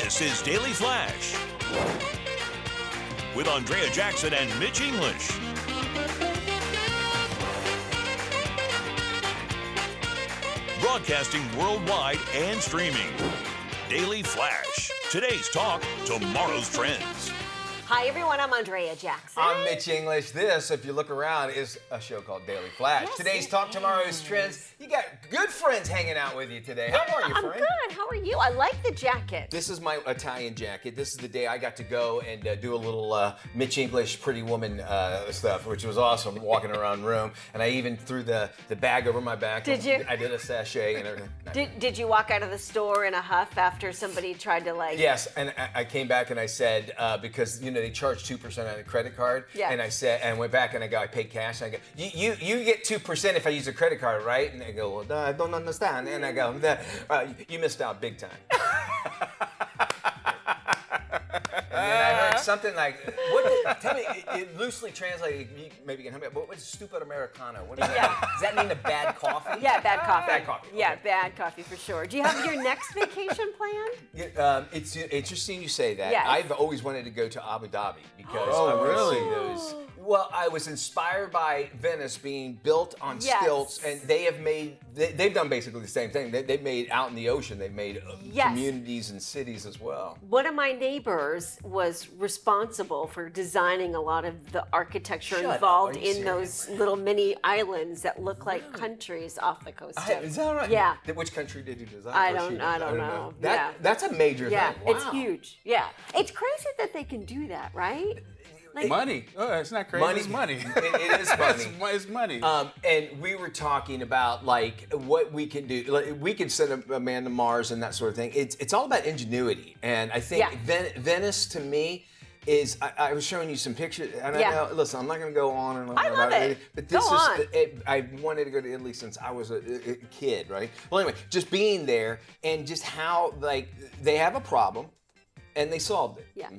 This is Daily Flash with Andrea Jackson and Mitch English. Broadcasting worldwide and streaming. Daily Flash. Today's talk, tomorrow's trends. Hi, everyone. I'm Andrea Jackson. I'm Mitch English. This, if you look around, is a show called Daily Flash. Yes, Today's talk, tomorrow's trends. You got good friends hanging out with you today. How are you, I'm friend? good. How are you? I like the jacket. This is my Italian jacket. This is the day I got to go and do a little Mitch English Pretty Woman stuff, which was awesome, walking around the room. And I even threw the bag over my back. Did you? I did a sachet and everything. Did you walk out of the store in a huff after somebody tried to Yes, and I came back and I said, because, they charge 2% on a credit card. Yeah. And I said, and went back and I paid cash. And I go, you get 2% if I use a credit card, right? And they go, well, I don't understand. And I go, you missed out big time. And then I heard something like, tell me, it loosely translated, maybe you can help me out, what was stupid Americano? What is that? Does that mean a bad coffee? Yeah, bad coffee. Bad coffee. Okay. Yeah, bad coffee for sure. Do you have your next vacation planned? It's interesting you say that. Yes. I've always wanted to go to Abu Dhabi because Oh, I want really? to see those. Well, I was inspired by Venice being built on Yes. stilts, and they've done basically the same thing. They've made out in the ocean. They've made Yes. communities and cities as well. One of my neighbors was responsible for designing a lot of the architecture Shut up. involved Are you in those little mini islands that look like countries off the coast. Is that right? Yeah. Which country did you design? I Or don't she did? know. That, Yeah. That's a major Yeah, thing. Wow. it's huge. Yeah, it's crazy that they can do that, right? Like, Money. Oh, it's not crazy. It's money. It is money. It's money. And we were talking about like what we can do. Like, we can send a man to Mars and that sort of thing. It's all about ingenuity. And I think Venice to me is. I was showing you some pictures. And Yeah. I know, listen, I'm not going to go on and on I love about it. But this Go on. I wanted to go to Italy since I was a kid, right? Well, anyway, just being there and just how like they have a problem and they solved it. Yeah.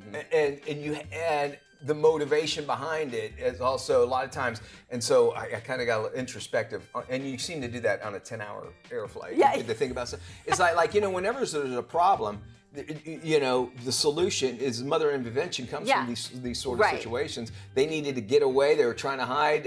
And the motivation behind it is also a lot of times, and so I kind of got introspective, and you seem to do that on a 10-hour air flight. Yeah. To think about stuff. It's like whenever there's a problem, the solution is mother invention comes Yeah. from these sort of Right. situations. They needed to get away. They were trying to hide,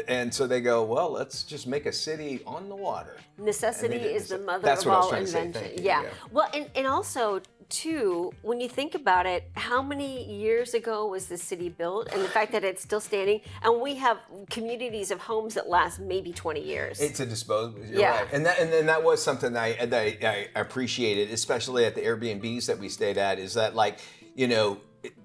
and so they go, well, let's just make a city on the water. Necessity And they did is the this. mother That's of what I was all trying to say. invention. Thank you. Yeah. Well, and also too, when you think about it, how many years ago was the city built, and the fact that it's still standing, and we have communities of homes that last maybe 20 years. It's a disposable. You're Yeah. right. And that was something that I appreciated, especially at the Airbnbs that we stayed at. Is that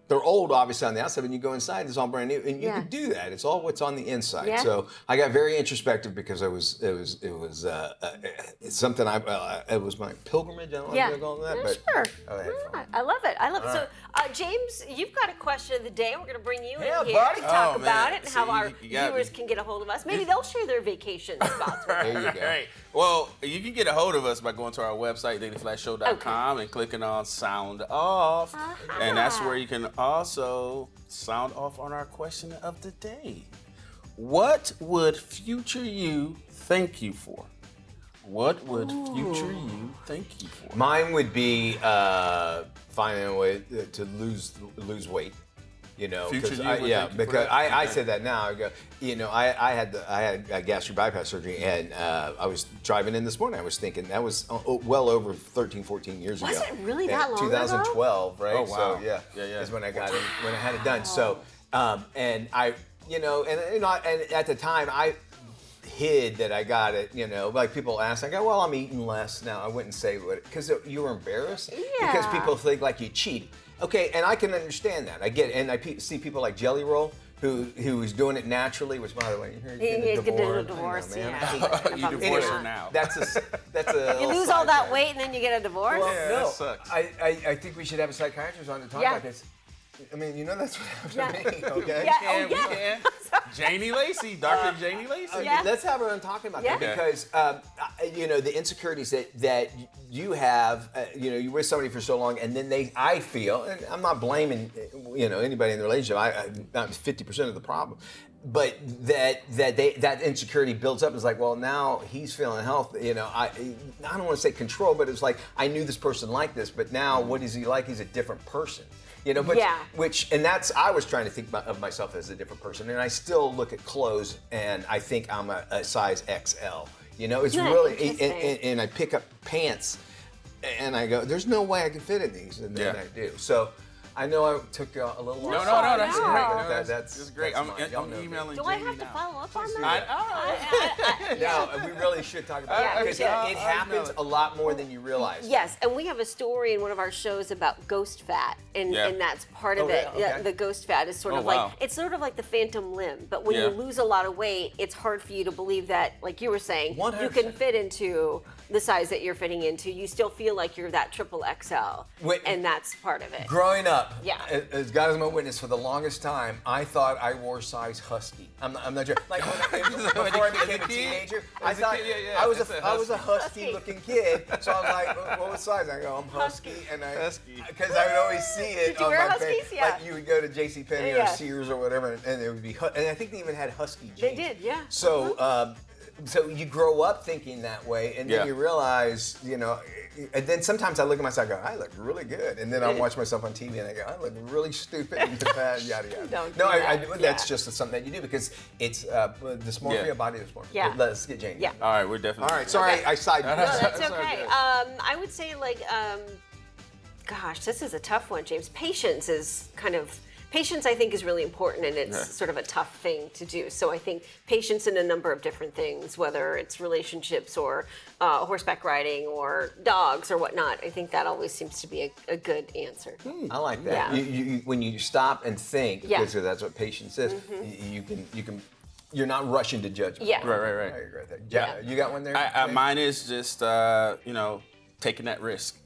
they're old, obviously on the outside. When you go inside, it's all brand new, and you can do that. It's all what's on the inside. Yeah. So I got very introspective because it was it's something it was my pilgrimage. I don't know if you call it that, but sure. I had fun. I love it. I love it. So, James, you've got a question of the day. We're going to bring you Yeah, in here buddy. to talk Oh, about man. it and See, how our you got viewers me. can get a hold of us. Maybe they'll share their vacation spots with us. There you go. Right. Well, you can get a hold of us by going to our website, dailyflashshow.com, and clicking on Sound Off. And that's where you can also sound off on our question of the day. What would future you thank you for? What would future you thank you for? Mine would be finding a way to lose weight. Future because you I, would yeah, thank you for because that? I Okay. said that now. I go, I had gastric bypass surgery, and I was driving in this morning. I was thinking that was well over 13, 14 years ago. Was it really Yeah, that long ago? 2012, right? Oh, wow. So yeah, Yeah. is when I got it, when I had it done. So, and I, and at the time I hid that I got it, like people ask, I go, well, I'm eating less now. I wouldn't say what, because you were embarrassed. Because Yeah. people think like you cheat. Okay, and I can understand that. I get it. And I see people like Jelly Roll who is doing it naturally, which by the way, you're He's getting getting a a divorce. divorce, I know, man. yeah. I hate that. You divorced her Anyway, now. That's a You lose all that weight and then you get a divorce? Well, Yeah, no, that sucks. I think we should have a psychiatrist on to talk Yeah. about this. I mean, that's what happened Yeah. to me, okay? Yeah. We can. Janie Lacey, Dr. Janie Lacey. Yeah. Let's have her on talking about Yeah. that because the insecurities that you have, you're with somebody for so long, and then I feel, and I'm not blaming anybody in the relationship. I'm 50% of the problem. but that insecurity builds up. It's like, well, now he's feeling healthy. I don't want to say control, but it's like I knew this person like this, but now what is he like? He's a different person. But I was trying to think of myself as a different person, and I still look at clothes and I think I'm a size XL. It's really, and I pick up pants and I go, there's no way I can fit in these, and then I do. So I know I took a little long. No, that's great. No, that's great. I'm emailing. Do I have to follow up on that? No, we really should talk about it because it happens a lot more than you realize. Yes, and we have a story in one of our shows about ghost fat, and that's part of it. Okay. The ghost fat is sort of like it's sort of like the phantom limb, but when you lose a lot of weight, it's hard for you to believe that, like you were saying, 100%. you can fit into the size that you're fitting into. You still feel like you're that triple XL, and that's part of it. Growing up, as God is my witness, for the longest time, I thought I wore size husky. I'm not sure. Like before I became a teenager, I thought I was a husky-looking kid. So I was like, what size? I go, I'm husky, because I would always see it. Did you wear huskies? Yeah. Like you would go to JCPenney or Sears or whatever, and it would be, and I think they even had husky jeans. They did, yeah. So. So you grow up thinking that way, and then you realize, and then sometimes I look at myself and go, I look really good. And then I watch myself on TV and I go, I look really stupid and bad, yada, yada. That's just something that you do because it's dysmorphia, body dysmorphia. Yeah. Let's get Jane. Yeah. All right, we're definitely. All right, sorry, I sided. No, that's okay. I would say, gosh, this is a tough one, James. Patience, I think, is really important, and it's sort of a tough thing to do. So I think patience in a number of different things, whether it's relationships or horseback riding or dogs or whatnot. I think that always seems to be a good answer. I like that. Yeah. You, when you stop and think, because that's what patience is, you can. You're not rushing to judgment. Yeah. Right. I agree with that. You got one there? Mine is just taking that risk.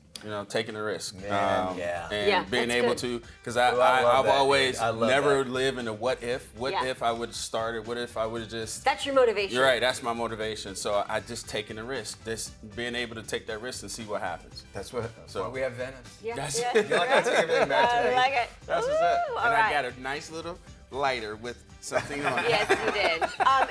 Taking a risk. And being able to, because I've always never lived in a what if. What if I would have started? What if I would have just. That's your motivation. You're right. That's my motivation. So I just taking a risk. Just being able to take that risk and see what happens. That's why we have Venice. Yeah. That's You like to take everything back to me. I like it. That's what's up. All And right. I got a nice little lighter with something on it. Yes, you did.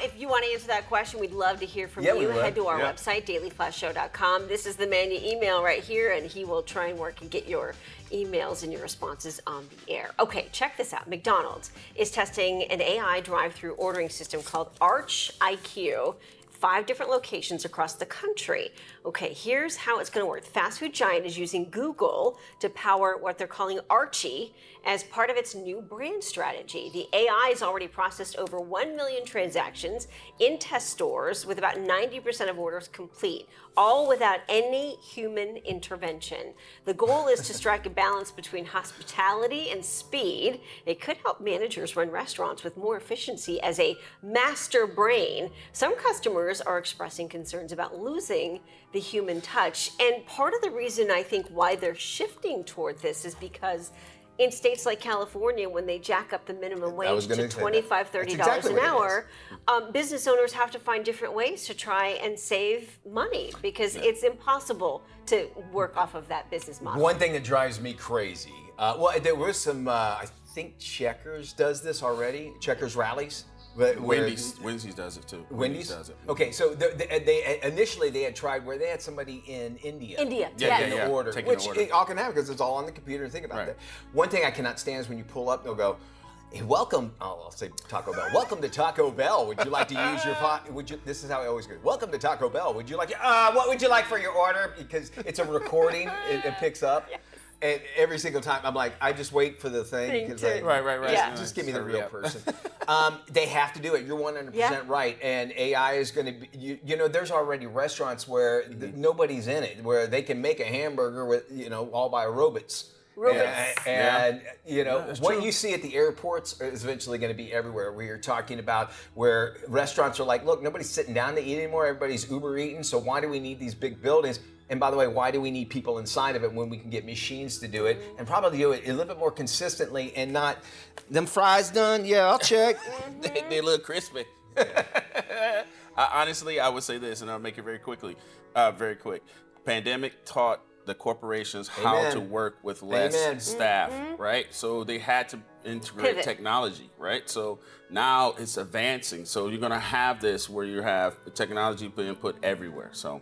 If you want to answer that question, we'd love to hear from Yeah, we you. would. Head to our website, dailyflashshow.com. This is the man you email right here, and he will try and work and get your emails and your responses on the air. Okay, check this out. McDonald's is testing an AI drive-through ordering system called Arch IQ. 5 different locations across the country. Okay, here's how it's going to work. The fast food giant is using Google to power what they're calling Archie as part of its new brand strategy. The AI has already processed over 1 million transactions in test stores with about 90% of orders complete, all without any human intervention. The goal is to strike a balance between hospitality and speed. It could help managers run restaurants with more efficiency as a master brain. Some customers are expressing concerns about losing the human touch. And part of the reason I think why they're shifting toward this is because in states like California, when they jack up the minimum wage to $25, $30 an hour, business owners have to find different ways to try and save money because it's impossible to work off of that business model. One thing that drives me crazy, there was some, I think Checkers does this already, Checkers rallies. Wendy's does it too. Wendy's does it. Okay, so they initially they had tried where they had somebody in India. Yeah. The order, Taking which the order. it all can happen because it's all on the computer. Think about that. One thing I cannot stand is when you pull up, they'll go, hey, welcome. I'll say Taco Bell. Welcome to Taco Bell. Would you like to use your pot? This is how it always goes. Welcome to Taco Bell. Would you like? What would you like for your order? Because it's a recording. It picks up. Yes. And every single time, I'm like, I just wait for the thing. Right. Yeah. Just give me the real person. They have to do it. You're 100% right. And AI is going to be, there's already restaurants where nobody's in it, where they can make a hamburger with, all by robots. And what you see at the airports is eventually going to be everywhere. We are talking about where restaurants are like, look, nobody's sitting down to eat anymore. Everybody's Uber eating. So why do we need these big buildings? And by the way, why do we need people inside of it when we can get machines to do it and probably do it a little bit more consistently and not, them fries done? Yeah, I'll check. They look crispy. Honestly, I would say this, and I'll make it very quick. Pandemic taught the corporations how to work with less staff, right? So they had to integrate Pivot. technology, right? So now it's advancing. So you're gonna have this where you have technology being put everywhere. So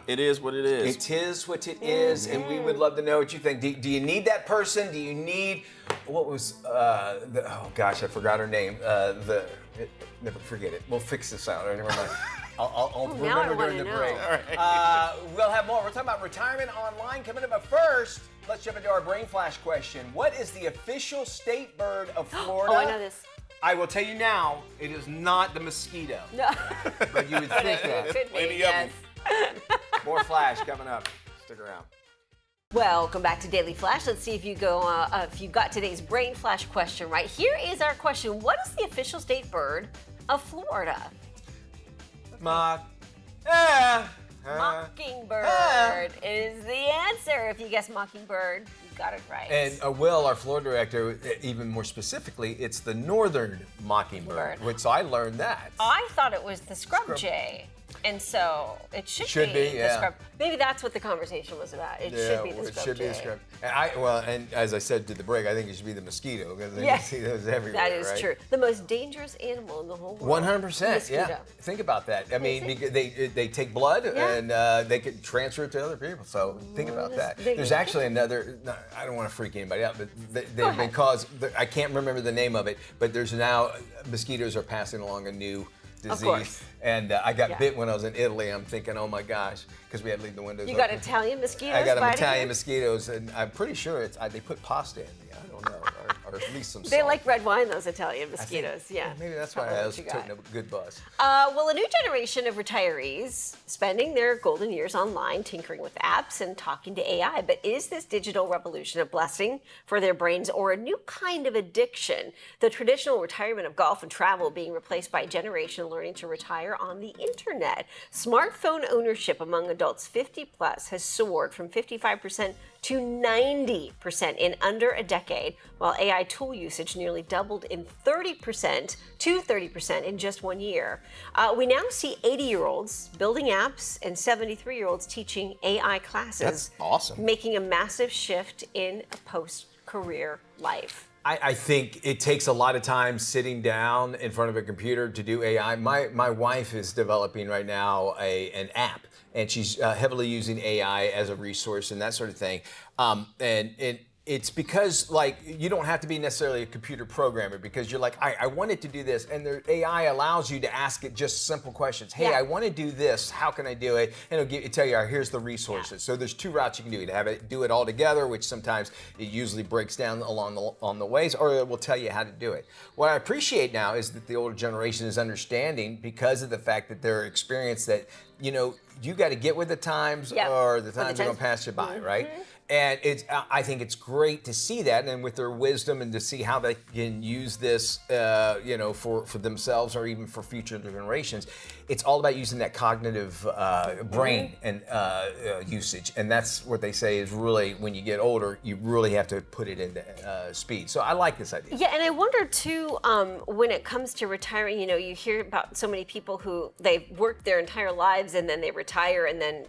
it is what it is. It is what it is, and we would love to know what you think. Do you need that person? Do you need what was oh gosh, I forgot her name. Never forget it. We'll fix this out. Never mind. I'll now I remember during wanna the know. break. We'll have more. We're talking about retirement online coming up. But first, let's jump into our brain flash question. What is the official state bird of Florida? Oh, I know this. I will tell you now, it is not the mosquito. No. But you would think that. Could be, Plenty of yes. More flash coming up. Stick around. Welcome back to Daily Flash. Let's see if you got today's brain flash question right. Here is our question. What is the official state bird of Florida? Mockingbird is the answer. If you guess mockingbird, you got it right. And Will, our Florida director, even more specifically, it's the northern mockingbird, which I learned that. I thought it was the scrub jay. And so it should be the scrub. Maybe that's what the conversation was about. It should be the scrub. It should be the scrub. And as I said to the break, I think it should be the mosquito because you see those everywhere. That is right? true. The most dangerous animal in the whole world. 100%. Yeah. Think about that. I mean, because they take blood and they can transfer it to other people. So think about that. There's actually another. I don't want to freak anybody out, but they've been caused. I can't remember the name of it, but there's now mosquitoes are passing along a new disease. Of course. And I got bit when I was in Italy. I'm thinking, oh my gosh, because we had to leave the windows You open. got Italian mosquitoes? I got them biting Italian you? mosquitoes, and I'm pretty sure they put pasta in me. I don't know, or at least some salt. They like red wine, those Italian mosquitoes. Yeah. Maybe that's why Probably I what was you taking got. a good buzz. Well, a new generation of retirees spending their golden years online, tinkering with apps and talking to AI. But is this digital revolution a blessing for their brains or a new kind of addiction? The traditional retirement of golf and travel being replaced by a generation learning to retire on the internet. Smartphone ownership among adults 50 plus has soared from 55% to 90% in under a decade, while AI tool usage nearly doubled in 30% to 30% in just 1 year. We now see 80-year-olds building apps and 73-year-olds teaching AI classes. That's awesome. Making a massive shift in a post-career life. I think it takes a lot of time sitting down in front of a computer to do AI. My wife is developing right now an app, and she's heavily using AI as a resource and that sort of thing. And it's because you don't have to be necessarily a computer programmer because you're like, I wanted to do this, and the AI allows you to ask it just simple questions. Hey, I want to do this. How can I do it? And it'll tell you, here's the resources. Yeah. So there's two routes you can do it. Have it do it all together, which sometimes it usually breaks down on the ways, or it will tell you how to do it. What I appreciate now is that the older generation is understanding because of the fact that they're experienced that you got to get with the times, or the times are going to pass you by, right? And I think it's great to see that, and with their wisdom, and to see how they can use this, for themselves or even for future generations. It's all about using that cognitive brain and usage, and that's what they say is really when you get older, you really have to put it into speed. So I like this idea. Yeah, and I wonder too, when it comes to retiring, you hear about so many people who they've worked their entire lives and then they retire, and then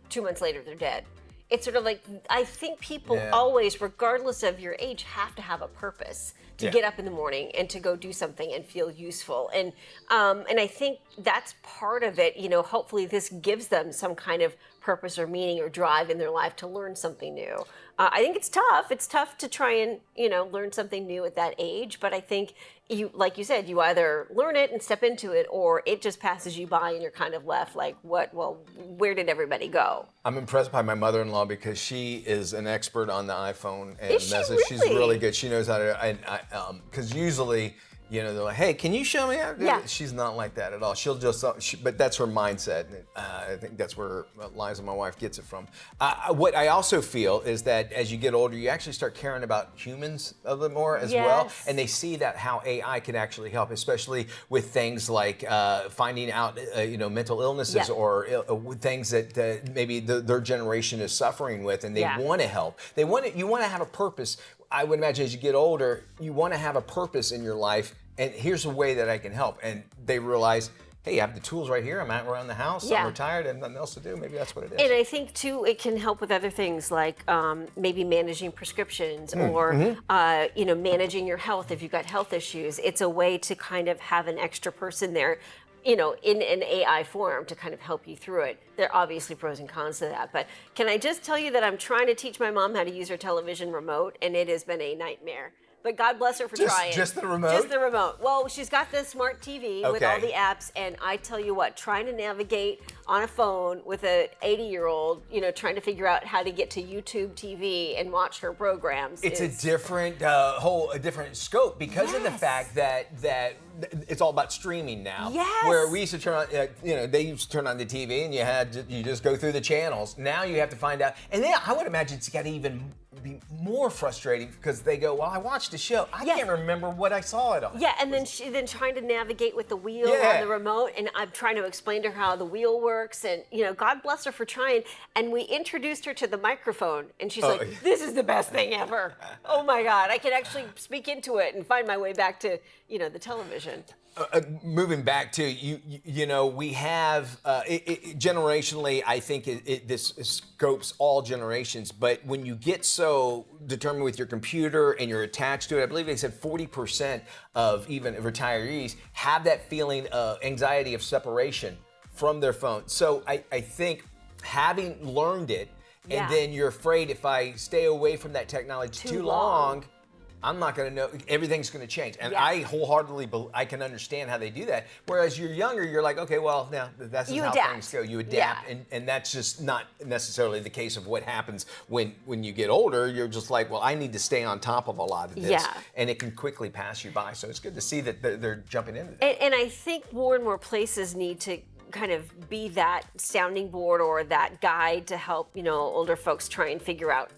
2 months later they're dead. It's sort of like, I think people always, regardless of your age, have to have a purpose to get up in the morning and to go do something and feel useful. And I think that's part of it. Hopefully this gives them some kind of purpose or meaning or drive in their life to learn something new. I think it's tough. It's tough to try and, learn something new at that age. But I think like you said, you either learn it and step into it, or it just passes you by and you're kind of left like, where did everybody go? I'm impressed by my mother-in-law because she is an expert on the iPhone and Is she message. She's really? really good. She knows how to, because usually, they're like, hey, can you show me how to do it? She's not like that at all. She'll just, but that's her mindset. I think that's where Liza, my wife, gets it from. What I also feel is that as you get older, you actually start caring about humans a little more as well. And they see that how AI can actually help, especially with things like finding out, mental illnesses or things that maybe their generation is suffering with, and they want to help. You want to have a purpose. I would imagine as you get older, you want to have a purpose in your life, and here's a way that I can help. And they realize, hey, I have the tools right here. I'm out around the house. Yeah. I'm retired and nothing else to do. Maybe that's what it is. And I think too, it can help with other things like maybe managing prescriptions or managing your health if you've got health issues. It's a way to kind of have an extra person there, in an AI form to kind of help you through it. There are obviously pros and cons to that, but can I just tell you that I'm trying to teach my mom how to use her television remote, and it has been a nightmare. But God bless her for trying. Just the remote? Just the remote. Well, she's got the smart TV with Okay. all the apps, and I tell you what, trying to navigate on a phone with an 80-year-old, trying to figure out how to get to YouTube TV and watch her programs. It's a different a different scope because of the fact that it's all about streaming now. Yes. Where we used to turn on, they used to turn on the TV and you just go through the channels. Now you have to find out, and then I would imagine it's got to even be more frustrating because they go, well, I watched the show. I can't remember what I saw it on. Yeah, and then trying to navigate with the wheel on the remote, and I'm trying to explain to her how the wheel works, and God bless her for trying. And we introduced her to the microphone, and she's like, "This is the best thing ever! Oh my God, I can actually speak into it and find my way back to the television." Moving back to we have generationally. I think this scopes all generations. But when you get so determined with your computer and you're attached to it, I believe they said 40% of even retirees have that feeling of anxiety of separation from their phone. So I think having learned it, and then you're afraid if I stay away from that technology too long, I'm not going to know. Everything's going to change. And I wholeheartedly I can understand how they do that. Whereas you're younger, you're like, okay, well, now that's how things go. You adapt. And that's just not necessarily the case of what happens when you get older. You're just like, well, I need to stay on top of a lot of this. Yeah. And it can quickly pass you by. So it's good to see that they're jumping into that. And I think more and more places need to kind of be that sounding board or that guide to help, older folks try and figure out,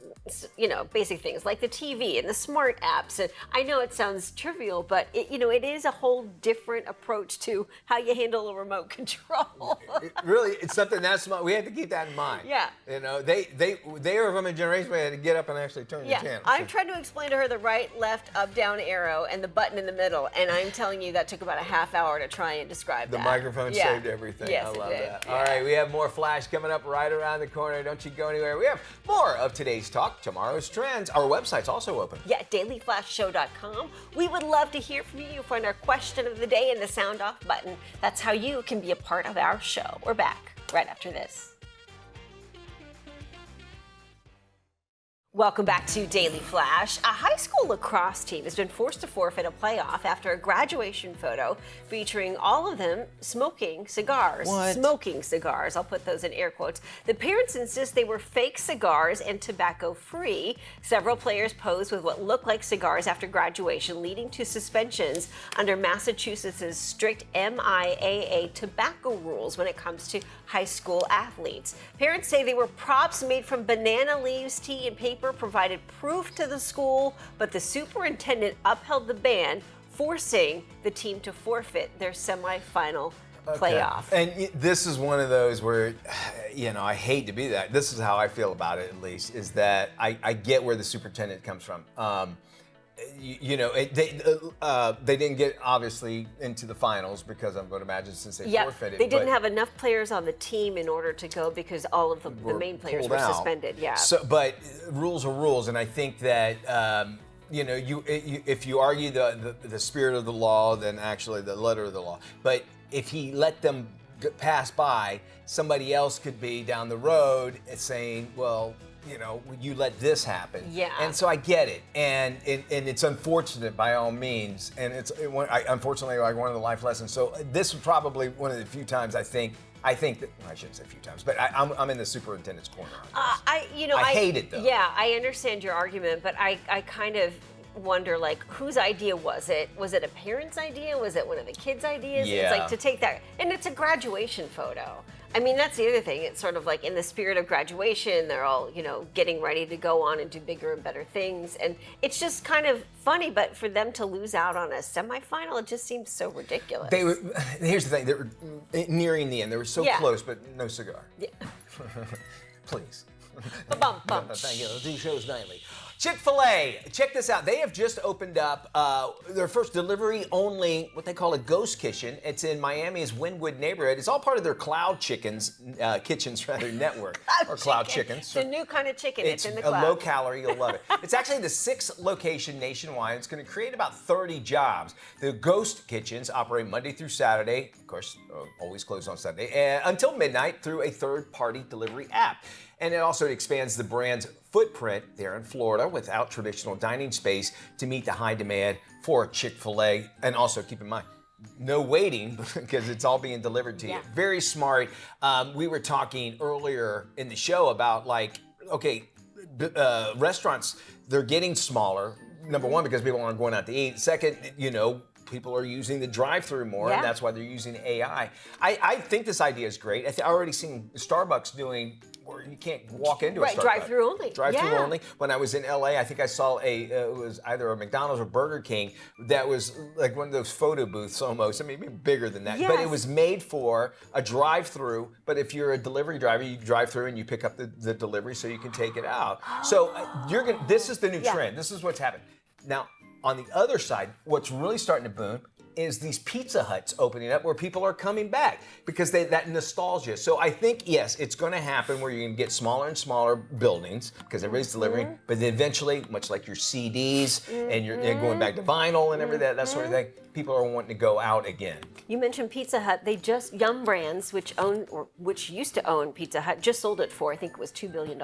basic things like the TV and the smart apps. And I know it sounds trivial, but it is a whole different approach to how you handle a remote control. It's something that's smart. We have to keep that in mind. Yeah. They are from a generation where they had to get up and actually turn the channel. I'm trying to explain to her the right, left, up, down arrow and the button in the middle, and I'm telling you that took about a half hour to try and describe that. The microphone saved everything. Yes, I love it did. that. Yeah. All right, we have more Flash coming up right around the corner. Don't you go anywhere. We have more of today's talk, tomorrow's trends. Our website's also open. Yeah, dailyflashshow.com. We would love to hear from you. Find our question of the day in the sound off button. That's how you can be a part of our show. We're back right after this. Welcome back to Daily Flash. A high school lacrosse team has been forced to forfeit a playoff after a graduation photo featuring all of them smoking cigars. What? Smoking cigars. I'll put those in air quotes. The parents insist they were fake cigars and tobacco-free. Several players posed with what looked like cigars after graduation, leading to suspensions under Massachusetts' strict MIAA tobacco rules when it comes to high school athletes. Parents say they were props made from banana leaves, tea, and paper, provided proof to the school, but the superintendent upheld the ban, forcing the team to forfeit their semifinal playoff. And this is one of those where, I hate to be that. This is how I feel about it, at least, is that I get where the superintendent comes from. They didn't get obviously into the finals because I would imagine since they forfeited. They didn't have enough players on the team in order to go because all of the main players were suspended. Yeah. So, but rules are rules, and I think that if you argue the spirit of the law, then actually the letter of the law. But if he let them pass by, somebody else could be down the road saying, well, you let this happen. Yeah. And so I get it, and it's unfortunate by all means, and unfortunately like one of the life lessons. So this was probably one of the few times I think that, well, I shouldn't say a few times, but I'm in the superintendent's corner on this. I hate it though. Yeah, I understand your argument, but I kind of wonder, like, whose idea was it? Was it a parent's idea? Was it one of the kids' ideas? Yeah. It's like to take that, and it's a graduation photo. I mean, that's the other thing. It's sort of like in the spirit of graduation, they're all, getting ready to go on and do bigger and better things. And it's just kind of funny, but for them to lose out on a semifinal, it just seems so ridiculous. Here's the thing, they were nearing the end. They were so close, but no cigar. Yeah. Please. Ba-bum-bum. Thank you. Do shows nightly. Chick-fil-A, check this out. They have just opened up their first delivery-only, what they call a ghost kitchen. It's in Miami's Wynwood neighborhood. It's all part of their Cloud Kitchens network, or Cloud Chickens. It's a new kind of chicken. It's in the a cloud. low calorie. You'll love it. It's actually the 6th location nationwide. It's going to create about 30 jobs. The ghost kitchens operate Monday through Saturday, of course, always closed on Sunday, until midnight through a third-party delivery app. And it also expands the brand's footprint there in Florida without traditional dining space to meet the high demand for Chick-fil-A. And also, keep in mind, no waiting because it's all being delivered to you. Very smart. We were talking earlier in the show about restaurants, they're getting smaller. Number one, because people aren't going out to eat. Second, people are using the drive-through more, and that's why they're using AI. I think this idea is great. I already seen Starbucks doing where you can't walk into a Starbucks. Drive-through only. Drive-through only. When I was in LA, I think I saw it was either a McDonald's or Burger King that was like one of those photo booths almost. I mean, maybe bigger than that. Yes. But it was made for a drive-through. But if you're a delivery driver, you drive through and you pick up the delivery so you can take it out. So this is the new trend. This is what's happened. Now, on the other side, what's really starting to boom is these Pizza Huts opening up where people are coming back because that nostalgia. So I think, yes, it's going to happen where you're going to get smaller and smaller buildings because everybody's delivering, but then eventually, much like your CDs and you're going back to vinyl and everything, that sort of thing, people are wanting to go out again. You mentioned Pizza Hut. They just, Yum Brands, which used to own Pizza Hut, just sold it for, I think it was $2 billion.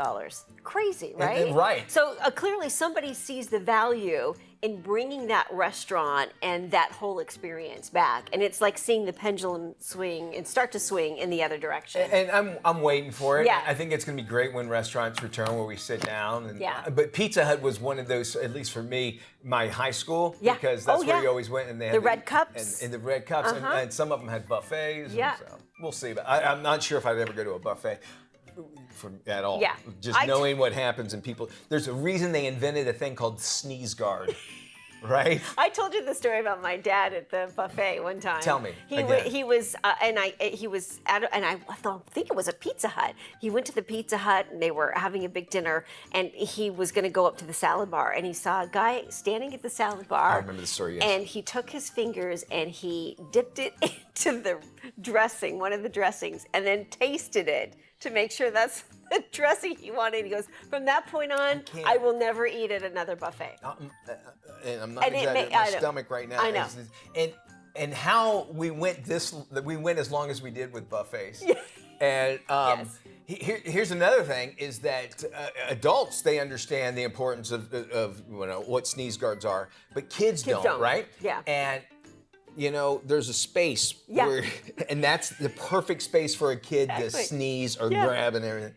Crazy, right? Right. So clearly somebody sees the value in bringing that restaurant and that whole experience back. And it's like seeing the pendulum swing and start to swing in the other direction. And I'm waiting for it. Yeah. I think it's going to be great when restaurants return where we sit down. And, But Pizza Hut was one of those, at least for me, my high school, because that's where you always went. And they had the red cups. And the red cups. And some of them had buffets. Yeah. So we'll see. But I'm not sure if I'd ever go to a buffet. At all. Yeah. Just knowing what happens and people. There's a reason they invented a thing called sneeze guard. Right? I told you the story about my dad at the buffet one time. Tell me. He was at, and I think it was a Pizza Hut. He went to the Pizza Hut and they were having a big dinner, and he was going to go up to the salad bar, and he saw a guy standing at the salad bar. I remember the story. Yes. And he took his fingers and he dipped it into the dressing, one of the dressings, and then tasted it to make sure that's the dressing he wanted. He goes, from that point on, I will never eat at another buffet. And I'm not exaggerating. My stomach right now. I know. And how we went as long as we did with buffets. And here's another thing is that adults, they understand the importance of what sneeze guards are, but kids don't, right? Yeah. And there's a space where, and that's the perfect space for a kid to sneeze or grab and everything.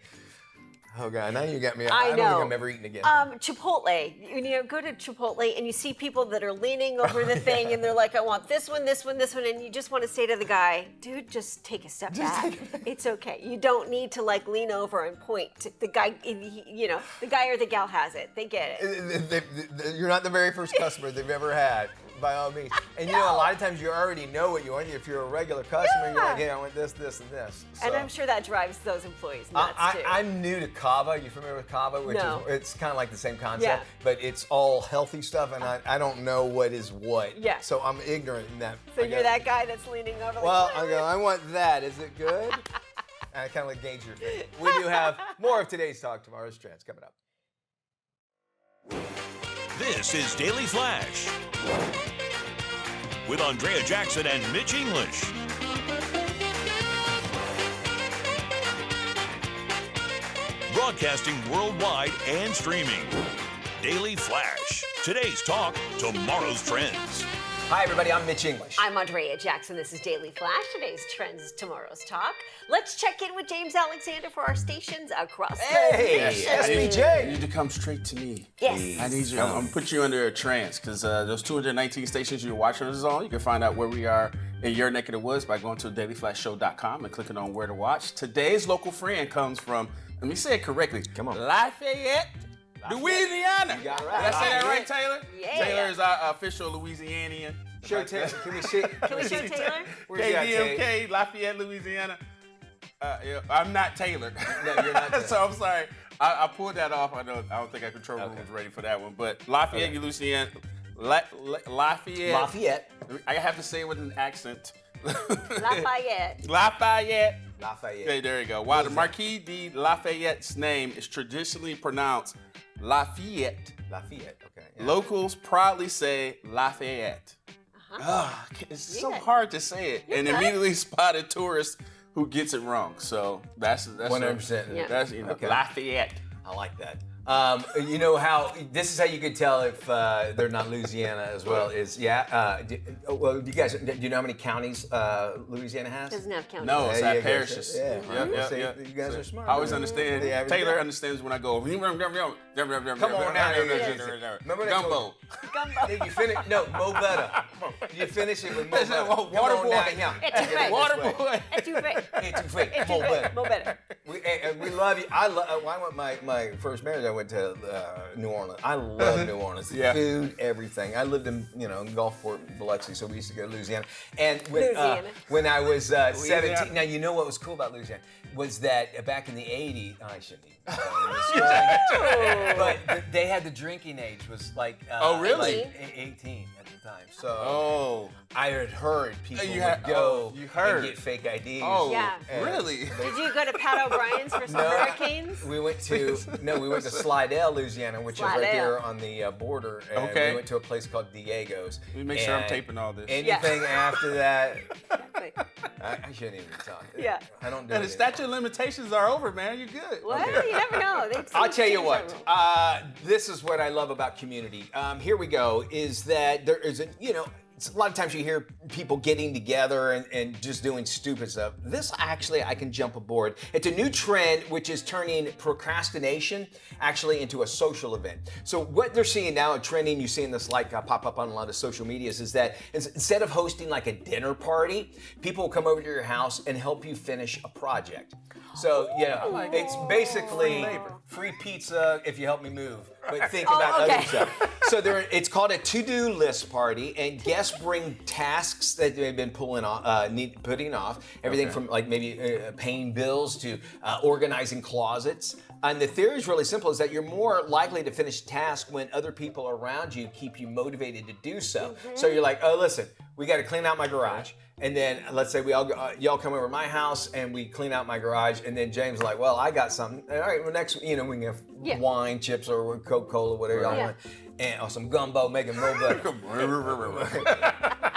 Oh God, now you got me. I don't think I'm ever eating again. Chipotle. Go to Chipotle and you see people that are leaning over the thing and they're like, I want this one, this one, this one, and you just want to say to the guy, dude, just take a step back. It's okay. You don't need to lean over and point to the guy. The guy or the gal has it. They get it. You're not the very first customer they've ever had. By all means. And a lot of times you already know what you want. If you're a regular customer, you're like, hey, I want this, this, and this. So, and I'm sure that drives those employees nuts too. I'm new to Kava. You familiar with Kava? It's kind of like the same concept, Yeah. but it's all healthy stuff, and I don't know what is what. Yeah. So I'm ignorant in that. So you're that guy that's leaning over. Well, I want that. Is it good? And I kind of gauge your thing. We do have more of today's Talk, Tomorrow's Trends coming up. This is Daily Flash with Andrea Jackson and Mitch English. Broadcasting worldwide and streaming. Daily Flash. Today's talk, tomorrow's trends. Hi, everybody. I'm Mitch English. I'm Andrea Jackson. This is Daily Flash. Today's trends, tomorrow's talk. Let's check in with James Alexander for our stations across the nation. SBJ. You need to come straight to me. Yes. I need you. I'm gonna put you under a trance because those 219 stations you're watching us on, you can find out where we are in your neck of the woods by going to dailyflashshow.com and clicking on where to watch. Today's local friend comes from, let me say it correctly. Come on. Lafayette, Louisiana. You got it right. Did I say that right, Taylor? Yeah. Taylor is our official Louisianian. Show Taylor. Can we see? Can we show Taylor? Where's he at, Taylor? KDMK, Lafayette, Louisiana. I'm not Taylor. No, you're not Taylor. So I'm sorry. I pulled that off. I don't think our control room was ready for that one. But Lafayette, Louisiana. Lafayette. I have to say it with an accent. Lafayette. Lafayette. Lafayette. Okay, there you go. While the Marquis de Lafayette's name is traditionally pronounced Lafayette, Lafayette, okay. Yeah. locals proudly say Lafayette. It's so hard to say it, and immediately spotted tourists who gets it wrong. So that's 100%. Yeah. That's Lafayette. I like that. You know how this is how you could tell if they're not Louisiana as well is do you know how many counties Louisiana has? Doesn't have counties. No, it's Yeah, at parishes. Yeah. Yeah. You guys are smart. I always understand. The average Taylor guy. understands when I go. Come on now. Remember that Gumbo. Did you finish? No, Mo better. You finish it with Mo better. Water boy. Water boy. It's too fake. It's too fake. Mo better. Mo better. We love you. I went my first marriage. I went to New Orleans. I love New Orleans. The food, everything. I lived in in Gulfport, Biloxi, so we used to go to Louisiana. And when I was 17, now you know what was cool about Louisiana was that back in the 80s, I shouldn't even. But they had the drinking age was like really? like 18 at the time. So I had heard people would go and get fake IDs. Oh, Yeah. really? Did you go to Pat O'Brien's for some hurricanes? We went to Slidell, Louisiana, which is right there on the border. And we went to a place called Diego's. Let me make sure I'm taping all this. Anything after that, I shouldn't even talk. Yeah. I don't do And it. the statute of limitations are over, man. You're good. Well, you never know. I'll tell you what. This is what I love about community. Here we go. Is that there is a a lot of times you hear people getting together and just doing stupid stuff. This actually, I can jump aboard. It's a new trend which is turning procrastination actually into a social event. So what they're seeing now, a trending, you're seeing this pop up on a lot of social medias, is that instead of hosting like a dinner party, people will come over to your house and help you finish a project. So it's basically free pizza if you help me move. But think about other stuff. So it's called a to-do list party, and guests bring tasks that they've been putting off. Everything from like maybe paying bills to organizing closets. And the theory is really simple: is that you're more likely to finish tasks when other people around you keep you motivated to do so. So you're like, oh, listen, we got to clean out my garage. And then let's say y'all come over to my house and we clean out my garage, and then James is like, well, I got something. All right, well, next, we can have wine, chips, or Coca-Cola, whatever y'all want, or some gumbo, make it more better.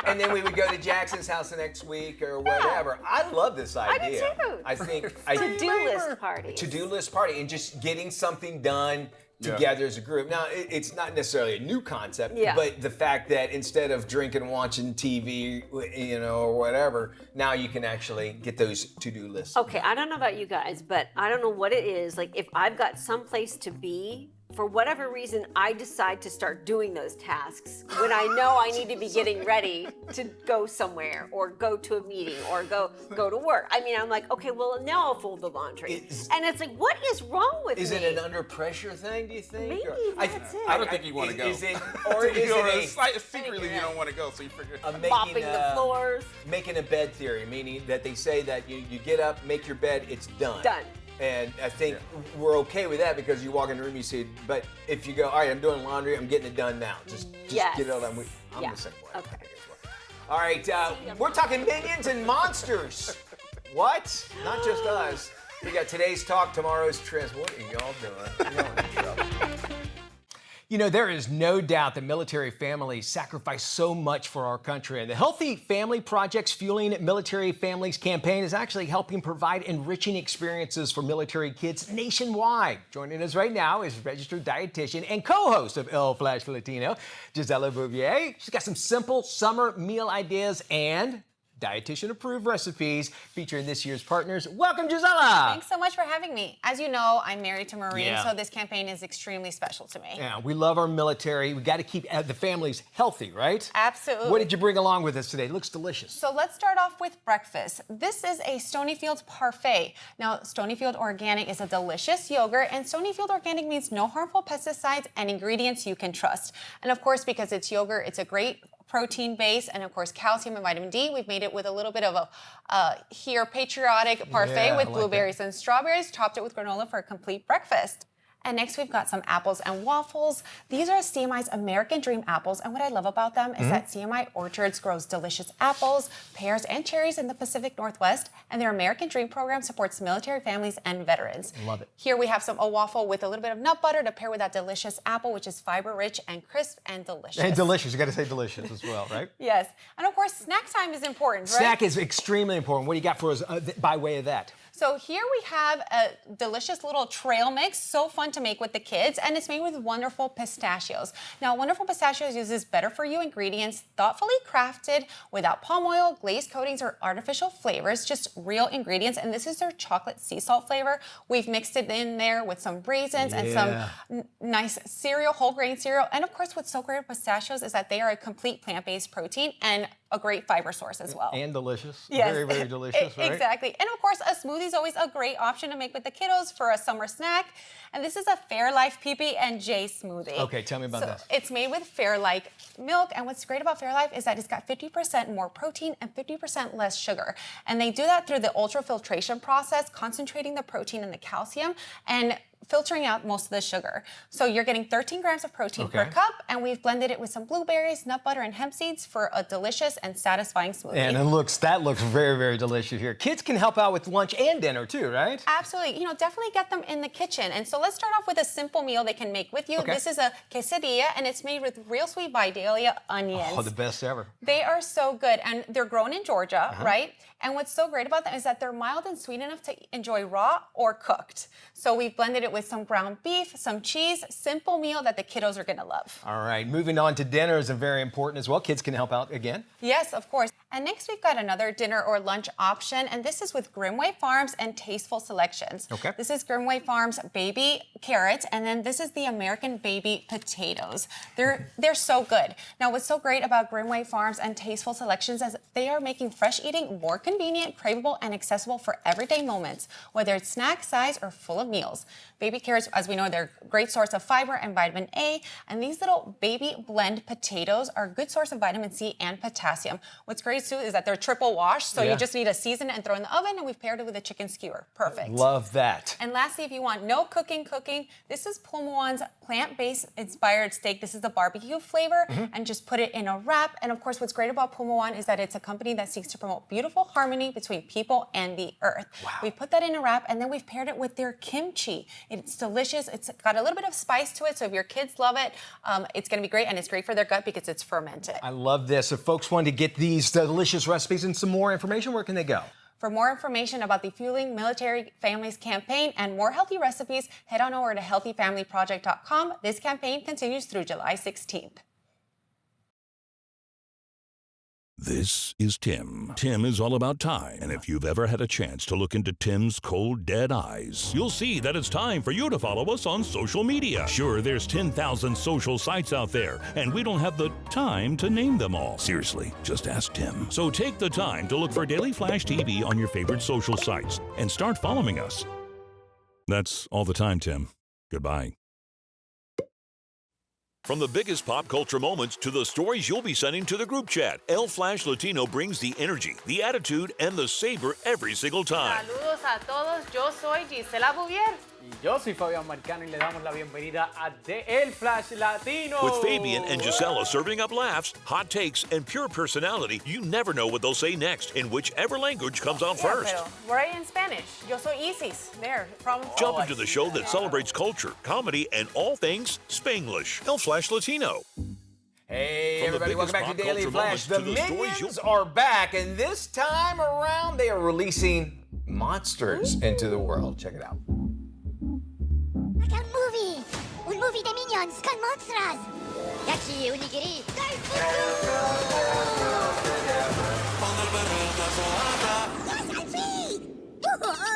And then we would go to Jackson's house the next week or whatever. I love this idea. I do too. I think To-do list party. To-do list party and just getting something done together as a group. Now, it's not necessarily a new concept, but the fact that instead of drinking, watching TV, or whatever, now you can actually get those to-do lists. Okay, I don't know about you guys, but I don't know what it is. Like, if I've got someplace to be, for whatever reason, I decide to start doing those tasks when I know I need to be getting ready to go somewhere or go to a meeting or go to work. I mean, I'm like, okay, well, now I'll fold the laundry. And it's like, what is wrong with me? Is it an under pressure thing, do you think? Maybe that's it. I don't think you want to go. Secretly, you don't want to go, so you figure mopping the floors. Making a bed theory, meaning that they say that you get up, make your bed, it's done. Done. And I think we're okay with that because you walk in the room, you see, but if you go, all right, I'm doing laundry, I'm getting it done now. Just get it all done. I'm the same way. Okay. All right, we're talking minions and monsters. What? Not just us. We got today's talk, tomorrow's trends. What are y'all doing? Y'all in trouble. There is no doubt that military families sacrifice so much for our country, and the Healthy Family Project's Fueling Military Families campaign is actually helping provide enriching experiences for military kids nationwide. Joining us right now is registered dietitian and co-host of El Flash for Latino, Gisela Bouvier. She's got some simple summer meal ideas and dietitian-approved recipes featuring this year's partners. Welcome, Gisela! Thanks so much for having me. As you know, I'm married to a Marine, so this campaign is extremely special to me. Yeah, we love our military. We got to keep the families healthy, right? Absolutely. What did you bring along with us today? It looks delicious. So let's start off with breakfast. This is a Stonyfield parfait. Now, Stonyfield Organic is a delicious yogurt, and Stonyfield Organic means no harmful pesticides and ingredients you can trust. And of course, because it's yogurt, it's a great protein base, and of course calcium and vitamin D. We've made it with a little bit of a patriotic parfait with blueberries and strawberries, topped it with granola for a complete breakfast. And next we've got some apples and waffles. These are CMI's American Dream apples, and what I love about them is that CMI Orchards grows delicious apples, pears, and cherries in the Pacific Northwest, and their American Dream program supports military families and veterans. Love it. Here we have a waffle with a little bit of nut butter to pair with that delicious apple, which is fiber-rich and crisp and delicious. And delicious. You got to say delicious as well, right? Yes. And of course, snack time is important, right? Snack is extremely important. What do you got for us by way of that? So here we have a delicious little trail mix, so fun to make with the kids, and it's made with wonderful pistachios. Now, wonderful pistachios uses better-for-you ingredients, thoughtfully crafted, without palm oil, glazed coatings, or artificial flavors, just real ingredients, and this is their chocolate sea salt flavor. We've mixed it in there with some raisins and some nice cereal, whole grain cereal, and of course, what's so great about pistachios is that they are a complete plant-based protein and a great fiber source as well. And delicious. Yes. Very, very delicious, right? Exactly. And of course, a smoothie is always a great option to make with the kiddos for a summer snack. And this is a Fairlife PB&J smoothie. Okay, tell me about this. It's made with Fairlife milk, and what's great about Fairlife is that it's got 50% more protein and 50% less sugar. And they do that through the ultrafiltration process, concentrating the protein and the calcium and filtering out most of the sugar. So you're getting 13 grams of protein per cup, and we've blended it with some blueberries, nut butter, and hemp seeds for a delicious and satisfying smoothie. And that looks very, very delicious here. Kids can help out with lunch and dinner too, right? Absolutely. You know, definitely get them in the kitchen. And so let's start off with a simple meal they can make with you. Okay. This is a quesadilla, and it's made with real sweet Vidalia onions. Oh, the best ever. They are so good, and they're grown in Georgia, right? And what's so great about them is that they're mild and sweet enough to enjoy raw or cooked. So we've blended it with some ground beef, some cheese, simple meal that the kiddos are gonna love. All right, moving on to dinner is very important as well. Kids can help out again. Yes, of course. And next we've got another dinner or lunch option, and this is with Grimway Farms and Tasteful Selections. Okay. This is Grimway Farms baby carrots, and then this is the American baby potatoes. They're so good. Now, what's so great about Grimway Farms and Tasteful Selections is they are making fresh eating more convenient, craveable, and accessible for everyday moments, whether it's snack size or full of meals. Baby carrots, as we know, they're a great source of fiber and vitamin A, and these little baby blend potatoes are a good source of vitamin C and potassium. What's great too is that they're triple washed, so you just need to season it and throw it in the oven, and we've paired it with a chicken skewer. Perfect. Love that. And lastly, if you want no cooking, this is Pulmuon's plant-based inspired steak. This is the barbecue flavor, and just put it in a wrap. And of course, what's great about Pulmuon is that it's a company that seeks to promote beautiful harmony between people and the earth. Wow. We put that in a wrap, and then we've paired it with their kimchi. It's delicious. It's got a little bit of spice to it, so if your kids love it, it's going to be great, and it's great for their gut because it's fermented. I love this. If folks want to get these delicious recipes and some more information, where can they go? For more information about the Fueling Military Families campaign and more healthy recipes, head on over to healthyfamilyproject.com. This campaign continues through July 16th. This is Tim. Tim is all about time. And if you've ever had a chance to look into Tim's cold, dead eyes, you'll see that it's time for you to follow us on social media. Sure, there's 10,000 social sites out there, and we don't have the time to name them all. Seriously, just ask Tim. So take the time to look for Daily Flash TV on your favorite social sites and start following us. That's all the time, Tim. Goodbye. From the biggest pop culture moments to the stories you'll be sending to the group chat, El Flash Latino brings the energy, the attitude, and the saber every single time. Saludos a todos, yo soy Gisela Bouvier. Y yo soy Fabián Marcano y le damos la bienvenida a El Flash Latino. With Fabian and Gisela serving up laughs, hot takes, and pure personality, you never know what they'll say next in whichever language comes out first. Pero we're in Spanish. Yo soy Isis. There, from Jump into the show that celebrates culture, comedy, and all things Spanglish. El Flash Latino. Hey, From the everybody, welcome biggest back to pop Daily culture Flash. moments The to the stories Minions are back, and this time around, they are releasing monsters into the world. Check it out. Like a movie! Un movie de minions con monstras! Yachi, unigiri, Yes, I'm me!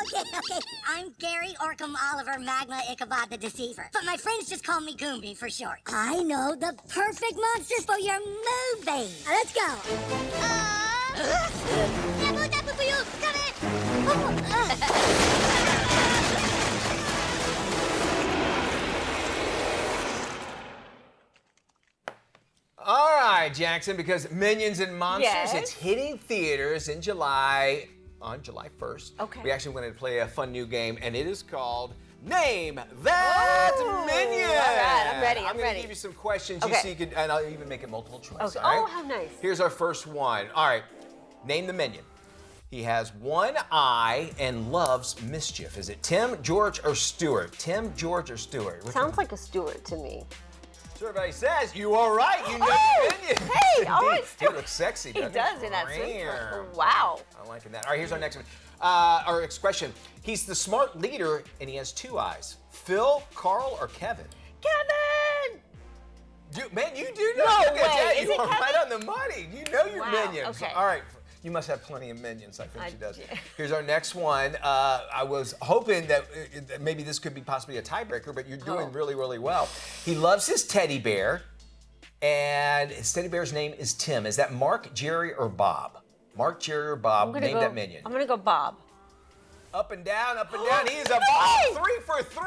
Okay. I'm Gary Orkham Oliver Magma Ichabod the Deceiver. But my friends just call me Goombie for short. I know the perfect monsters for your movie. Let's go. All right, Jackson, because Minions and Monsters, Yes. it's hitting theaters on July 1st. Okay. We actually wanted to play a fun new game, and it is called Name that minion. All right, I'm ready. I'm I'm going ready. to give you some questions. Okay. You see, and I'll even make it multiple choice. Okay. All right? Oh, how nice. Here's our first one. All right. Name the minion. He has one eye and loves mischief. Is it Tim, George, or Stuart? Tim, George, or Stuart? Which Sounds like a Stuart to me. Everybody says you are right. You know Oh, the minion. hey, all right, He looks sexy. He doesn't does in that suit. Rare. Wow. I'm liking that. All right, here's our next one. Our next question. He's the smart leader, and he has two eyes. Phil, Carl, or Kevin? Kevin! Man, you do know. No Look at way. that. Is You it are Kevin? right on the money. You know your Wow, minions. okay. All right. You must have plenty of minions. I think I she does. do. Here's our next one. I was hoping that maybe this could be possibly a tiebreaker, but you're doing really, really well. He loves his teddy bear, and his teddy bear's name is Tim. Is that Mark, Jerry, or Bob? Mark, Jerry, or Bob? Name that minion. I'm gonna go Bob. Up and down, up and down. He is a Bob. 3 for 3.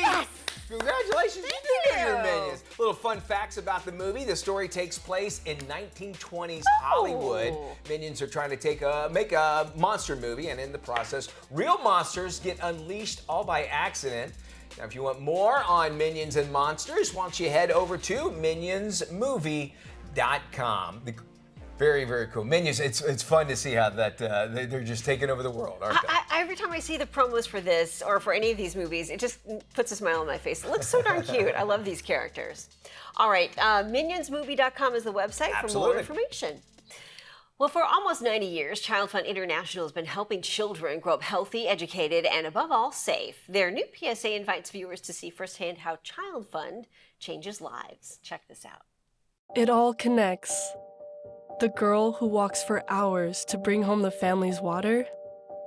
Yes. Congratulations, Thank you did your you. minions. Little fun facts about the movie. The story takes place in 1920s Hollywood. Minions are trying to make a monster movie, and in the process, real monsters get unleashed all by accident. Now, if you want more on Minions and Monsters, why don't you head over to minionsmovie.com. Very, very cool. Minions, it's fun to see how that they're just taking over the world, aren't they? Every time I see the promos for this or for any of these movies, it just puts a smile on my face. It looks so darn cute. I love these characters. All right, minionsmovie.com is the website for more information. Well, for almost 90 years, Child Fund International has been helping children grow up healthy, educated, and above all, safe. Their new PSA invites viewers to see firsthand how Child Fund changes lives. Check this out. It all connects. The girl who walks for hours to bring home the family's water,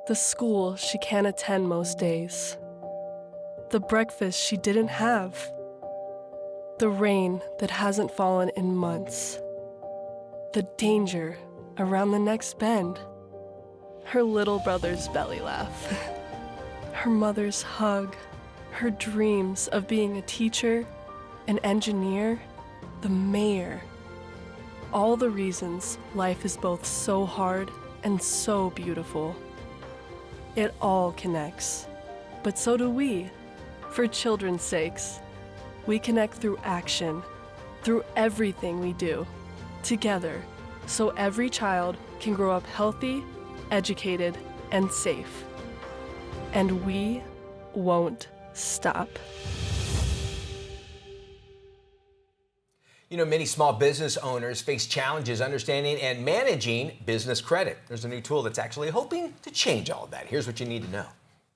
the school she can't attend most days, the breakfast she didn't have, the rain that hasn't fallen in months, the danger around the next bend, her little brother's belly laugh, her mother's hug, her dreams of being a teacher, an engineer, the mayor. All the reasons life is both so hard and so beautiful. It all connects, but so do we. For children's sakes, we connect through action, through everything we do, together, so every child can grow up healthy, educated, and safe. And we won't stop. You know, many small business owners face challenges understanding and managing business credit. There's a new tool that's actually hoping to change all of that. Here's what you need to know.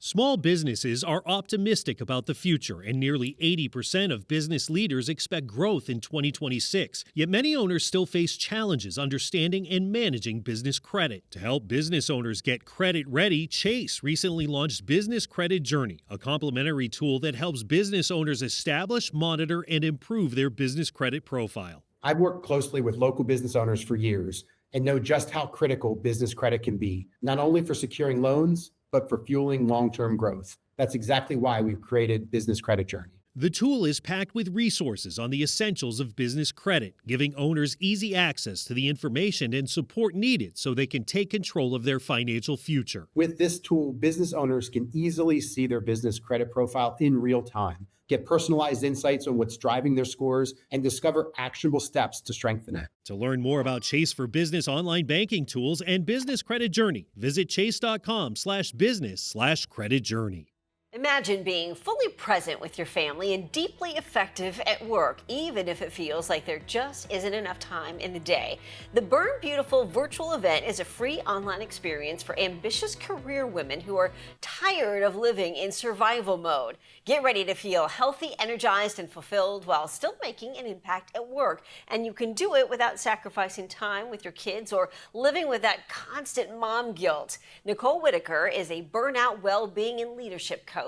Small businesses are optimistic about the future, and nearly 80% of business leaders expect growth in 2026. Yet many owners still face challenges understanding and managing business credit. To help business owners get credit ready, Chase recently launched Business Credit Journey, a complimentary tool that helps business owners establish, monitor, and improve their business credit profile. I've worked closely with local business owners for years and know just how critical business credit can be, not only for securing loans, but for fueling long-term growth. That's exactly why we've created Business Credit Journey. The tool is packed with resources on the essentials of business credit, giving owners easy access to the information and support needed so they can take control of their financial future. With this tool, business owners can easily see their business credit profile in real time, get personalized insights on what's driving their scores, and discover actionable steps to strengthen it. To learn more about Chase for Business online banking tools and Business Credit Journey, visit chase.com/business/credit journey. Imagine being fully present with your family and deeply effective at work, even if it feels like there just isn't enough time in the day. The Burn Beautiful virtual event is a free online experience for ambitious career women who are tired of living in survival mode. Get ready to feel healthy, energized, and fulfilled while still making an impact at work. And you can do it without sacrificing time with your kids or living with that constant mom guilt. Nicole Whitaker is a burnout well-being and leadership coach.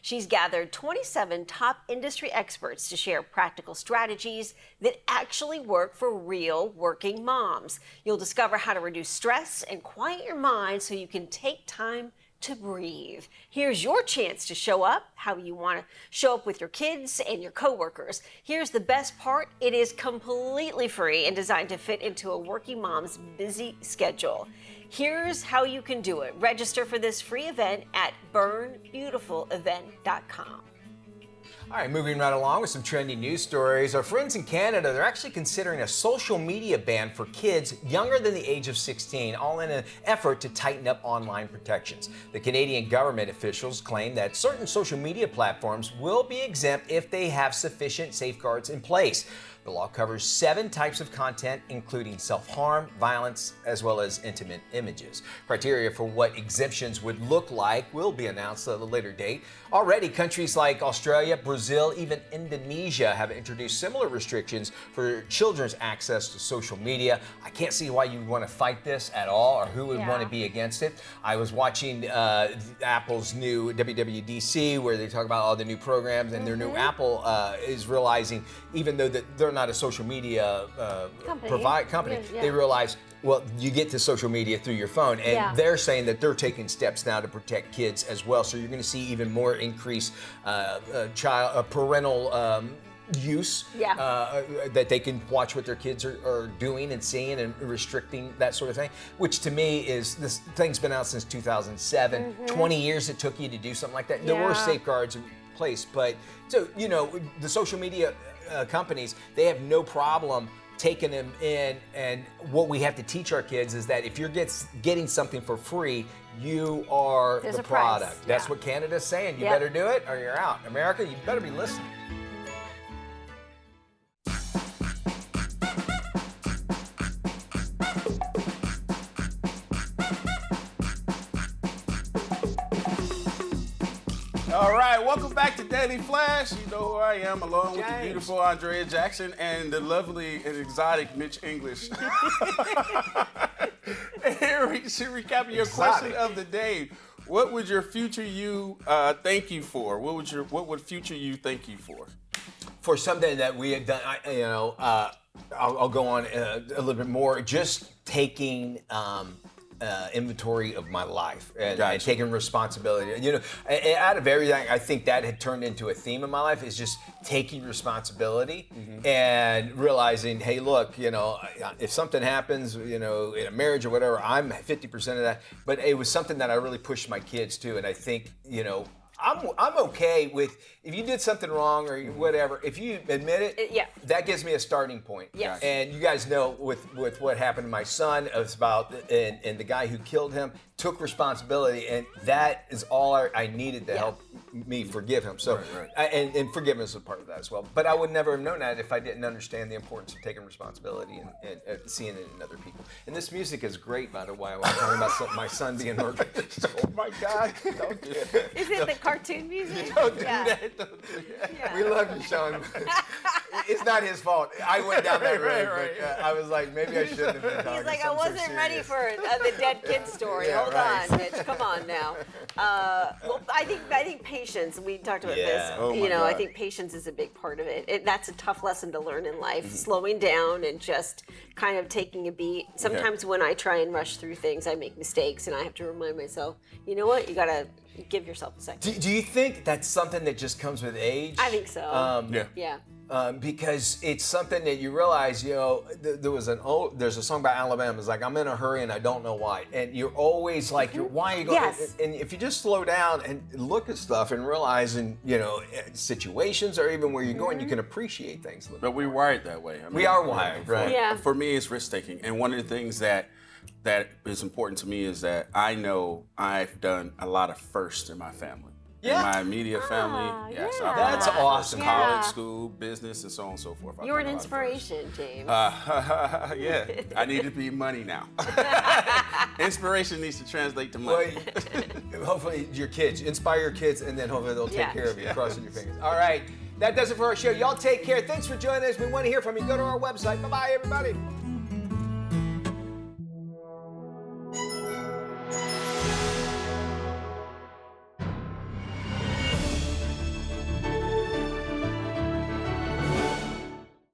She's gathered 27 top industry experts to share practical strategies that actually work for real working moms. You'll discover how to reduce stress and quiet your mind so you can take time to breathe. Here's your chance to show up how you want to show up with your kids and your coworkers. Here's the best part. It is completely free and designed to fit into a working mom's busy schedule. Here's how you can do it. Register for this free event at burnbeautifulevent.com. All right, moving right along with some trendy news stories. Our friends in Canada, they're actually considering a social media ban for kids younger than the age of 16, all in an effort to tighten up online protections. The Canadian government officials claim that certain social media platforms will be exempt if they have sufficient safeguards in place. The law covers 7 types of content, including self-harm, violence, as well as intimate images. Criteria for what exemptions would look like will be announced at a later date. Already, countries like Australia, Brazil, even Indonesia have introduced similar restrictions for children's access to social media. I can't see why you would want to fight this at all, or who would want to be against it. I was watching Apple's new WWDC, where they talk about all the new programs, and their new Apple is realizing, even though that they're not a social media company, they realize, well, you get to social media through your phone, and they're saying that they're taking steps now to protect kids as well. So you're going to see even more increased parental use, that they can watch what their kids are doing and seeing and restricting that sort of thing, which to me is, this thing's been out since 2007, 20 years it took you to do something like that. There were safeguards in place, but so, you know, the social media companies, they have no problem taking them in, and what we have to teach our kids is that if you're getting something for free, you are the product. That's what Canada's saying. You better do it or you're out. America, you better be listening. All right, welcome back to Daily Flash. You know who I am, along with the beautiful Andrea Jackson and the lovely and exotic Mitch English. Here, recapping your question of the day. What would your future you thank you for? What would future you thank you for? For something that we had done, I'll go on a little bit more. Just taking inventory of my life and taking responsibility. You know, out of everything, I think that had turned into a theme in my life, is just taking responsibility and realizing, hey, look, you know, if something happens, you know, in a marriage or whatever, I'm 50% of that. But it was something that I really pushed my kids to, and I think, you know, I'm okay with, if you did something wrong or whatever, if you admit it, that gives me a starting point. Yes. And you guys know with what happened to my son, it was about, and the guy who killed him took responsibility, and that is all I needed to help me forgive him. So, and forgiveness is a part of that as well. But I would never have known that if I didn't understand the importance of taking responsibility and seeing it in other people. And this music is great, by the way. I was talking about my son being murdered. Oh my God! Don't do it. Is it the cartoon music? Don't do that. Don't do that. We love you, Sean. It's not his fault. I went down that road, but I was like, maybe I shouldn't have been talking. He's like, I wasn't ready for the dead kid story. Hold on, Mitch. Come on now. Well, I think patience. We talked about this. Oh you know, God. I think patience is a big part of it. That's a tough lesson to learn in life. Slowing down and just kind of taking a beat. Sometimes when I try and rush through things, I make mistakes, and I have to remind myself, you know what? You gotta give yourself a second. Do you think that's something that just comes with age? I think so. Yeah. Because it's something that you realize, you know, there's a song by Alabama. It's like, I'm in a hurry and I don't know why. And you're always like, why are you going? Yes. And if you just slow down and look at stuff and realize, in, you know, situations or even where you're going, you can appreciate things. But we're wired that way. I mean, we are wired, right? Yeah. For me, it's risk taking, and one of the things that is important to me is that I know I've done a lot of firsts in my family. In my immediate family, yes. yeah. That's awesome. College, school, business, and so on and so forth. You're an inspiration, James. Yeah, I need to be money now. Inspiration needs to translate to money. Well, hopefully your kids, inspire your kids, and then hopefully they'll take care of you, crossing your fingers. All right, that does it for our show. Y'all take care. Thanks for joining us. We want to hear from you. Go to our website. Bye-bye, everybody.